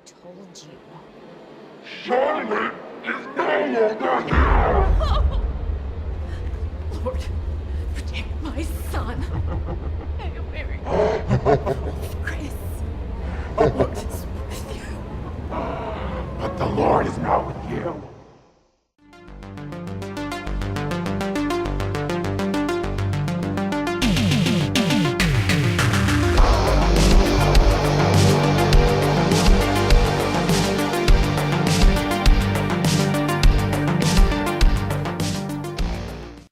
told you. Charlene is no longer here! Lord, protect my son. Hail Mary. Chris, the Lord is with you. But the Lord is not with you.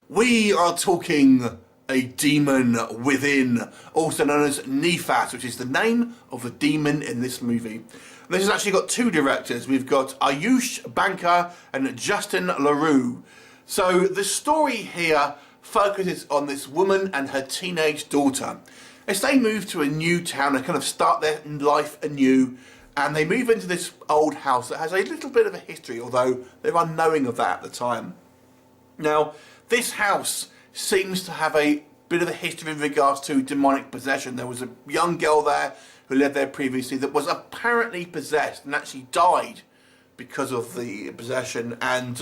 We are talking a demon within, also known as Nefas, which is the name of the demon in this movie. This has actually got two directors. We've got Ayush Banka and Justin LaRue. So the story here focuses on this woman and her teenage daughter. As they move to a new town and kind of start their life anew, and they move into this old house that has a little bit of a history, although they're unknowing of that at the time. Now, this house seems to have a bit of a history in regards to demonic possession. There was a young girl there who lived there previously that was apparently possessed and actually died because of the possession. And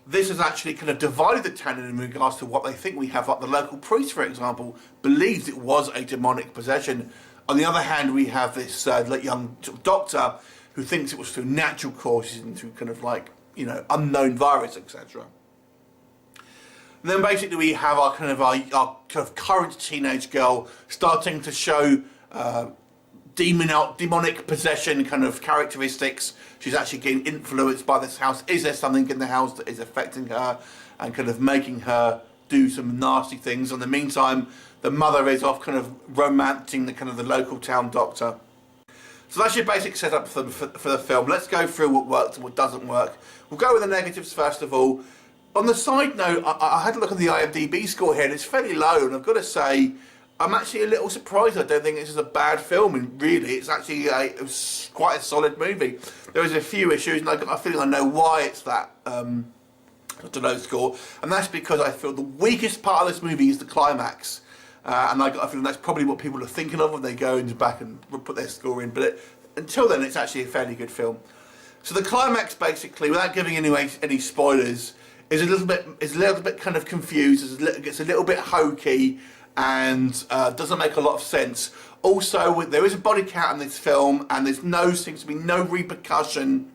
this has actually kind of divided the town in regards to what they think we have. Like the local priest, for example, believes it was a demonic possession. On the other hand, we have this young doctor who thinks it was through natural causes and through kind of like, you know, unknown virus, etc. And then basically we have our kind of current teenage girl starting to show demonic possession kind of characteristics. She's actually getting influenced by this house. Is there something in the house that is affecting her and kind of making her do some nasty things? In the meantime, the mother is off kind of romancing the local town doctor. So that's your basic setup for the film. Let's go through what works and what doesn't work. We'll go with the negatives first of all. On the side note, I had a look at the IMDb score here and it's fairly low, and I've got to say, I'm actually a little surprised. I don't think this is a bad film, and really, it's actually it was quite a solid movie. There was a few issues, and I got a feeling I know why it's that low score, and that's because I feel the weakest part of this movie is the climax, and I got a feeling that's probably what people are thinking of when they go into back and put their score in. But until then, it's actually a fairly good film. So the climax, basically, without giving any spoilers, is a little bit kind of confused. Gets a little bit hokey and doesn't make a lot of sense. Also, there is a body count in this film, and seems to be no repercussion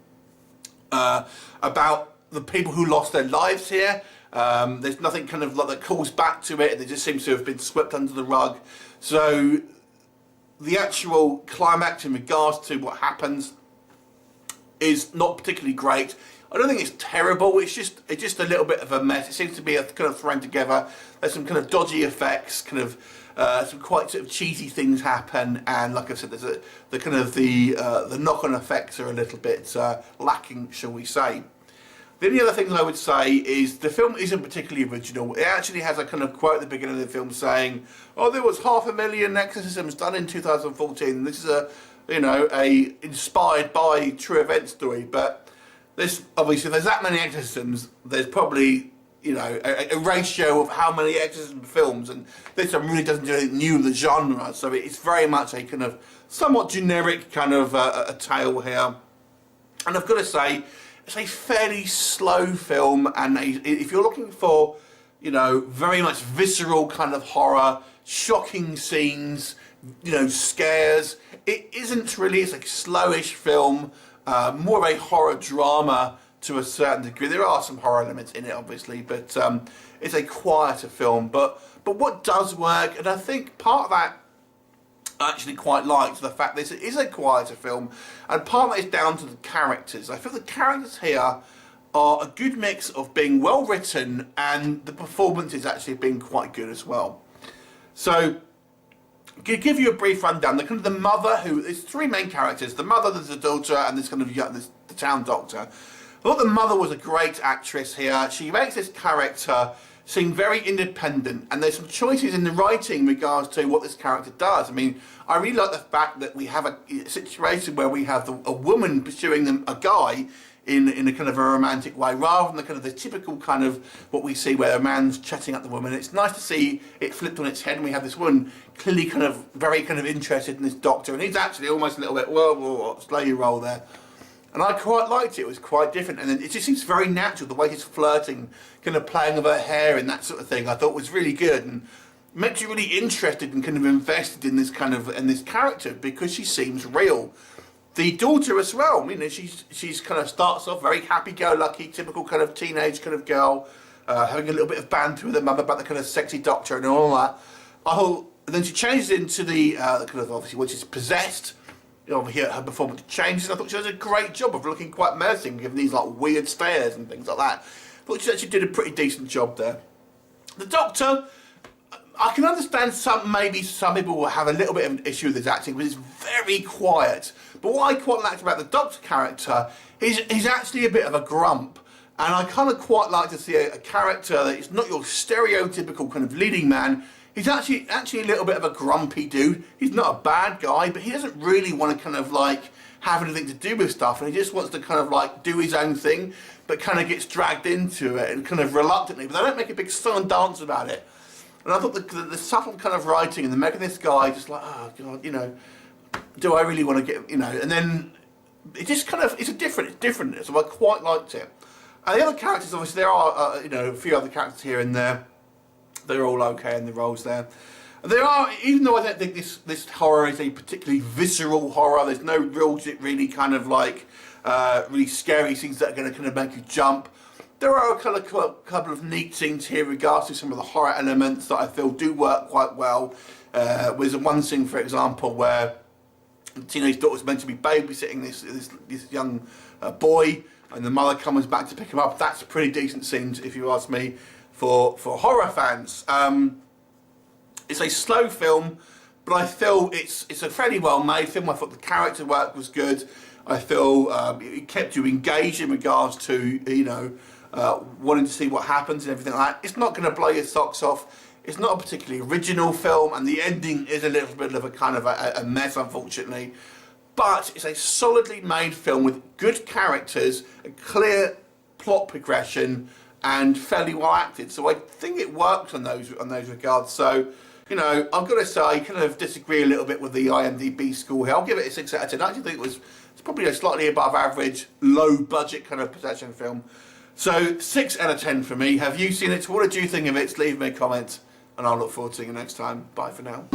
about the people who lost their lives here. There's nothing kind of like that calls back to it. It just seems to have been swept under the rug. So the actual climax in regards to what happens is not particularly great. I don't think it's terrible. It's just a little bit of a mess. It seems to be kind of thrown together. There's some kind of dodgy effects, kind of some quite sort of cheesy things happen, and like I said, there's the knock-on effects are a little bit lacking, shall we say. The only other things I would say is the film isn't particularly original. It actually has a kind of quote at the beginning of the film saying, "Oh, there was 500,000 exorcisms done in 2014. This is a inspired by true event story," but obviously, if there's that many exorcisms, there's probably, a ratio of how many exorcism films, and this one really doesn't do anything new in the genre, so it's very much a kind of somewhat generic kind of a tale here. And I've got to say, it's a fairly slow film, and if you're looking for, very much visceral kind of horror, shocking scenes, scares, it isn't really. It's like a slowish film. More of a horror drama to a certain degree. There are some horror elements in it, obviously, but it's a quieter film. But what does work, and I think part of that I actually quite liked, the fact that it is a quieter film, and part of that is down to the characters. I feel the characters here are a good mix of being well written and the performances actually being quite good as well. So, to give you a brief rundown, the mother, there's three main characters: the mother, there's the daughter, and the town doctor. I thought the mother was a great actress here. She makes this character seem very independent, and there's some choices in the writing in regards to what this character does. I mean, I really like the fact that we have a situation where we have a woman pursuing a guy in a kind of a romantic way, rather than the kind of the typical kind of what we see where a man's chatting at the woman. It's nice to see it flipped on its head, and we have this woman clearly kind of very kind of interested in this doctor, and he's actually almost a little bit, whoa, slow your roll there. And I quite liked it. It was quite different, and then it just seems very natural, the way he's flirting, kind of playing with her hair and that sort of thing. I thought was really good, and makes you really interested and kind of invested in this character, because she seems real. The daughter as well, you know, she's kind of starts off very happy-go-lucky, typical kind of teenage kind of girl, having a little bit of banter with her mum about the kind of sexy doctor and all that. And then she changes into the kind of, obviously, when she's possessed. Over here, her performance changes. I thought she does a great job of looking quite menacing, given these like weird stares and things like that. I thought she actually did a pretty decent job there. The Doctor, I can understand maybe some people will have a little bit of an issue with his acting, but it's very quiet. But what I quite liked about the Doctor character is he's actually a bit of a grump. And I kind of quite like to see a character that is not your stereotypical kind of leading man. He's actually a little bit of a grumpy dude. He's not a bad guy, but he doesn't really want to kind of like have anything to do with stuff, and he just wants to kind of like do his own thing, but kind of gets dragged into it and kind of reluctantly. But they don't make a big song and dance about it. And I thought the subtle kind of writing and the making this guy just like, oh God, you know, do I really want to get, you know? And then it just kind of, it's different. So I quite liked it. And the other characters, obviously, there are you know, a few other characters here and there. They're all okay in the roles there. There are, even though I don't think this horror is a particularly visceral horror, there's no really kind of like really scary scenes that are going to kind of make you jump. There are a couple of neat scenes here in regards to some of the horror elements that I feel do work quite well. There's one scene, for example, where the teenage daughter's meant to be babysitting this young boy, and the mother comes back to pick him up. That's a pretty decent scene, if you ask me, for horror fans. It's a slow film, but I feel it's a fairly well made film. I thought the character work was good. I feel it kept you engaged in regards to, you know, wanting to see what happens and everything like that. It's not going to blow your socks off. It's not a particularly original film, and the ending is a little bit of a kind of a mess, unfortunately. But it's a solidly made film with good characters, a clear plot progression, and fairly well acted. So I think it works on those regards. So, you know, I've got to say, I kind of disagree a little bit with the IMDb score here. I'll give it a 6 out of 10. I actually think it's probably a slightly above average, low budget kind of possession film. So 6 out of 10 for me. Have you seen it? What did you think of it? Leave me a comment, and I'll look forward to seeing you next time. Bye for now.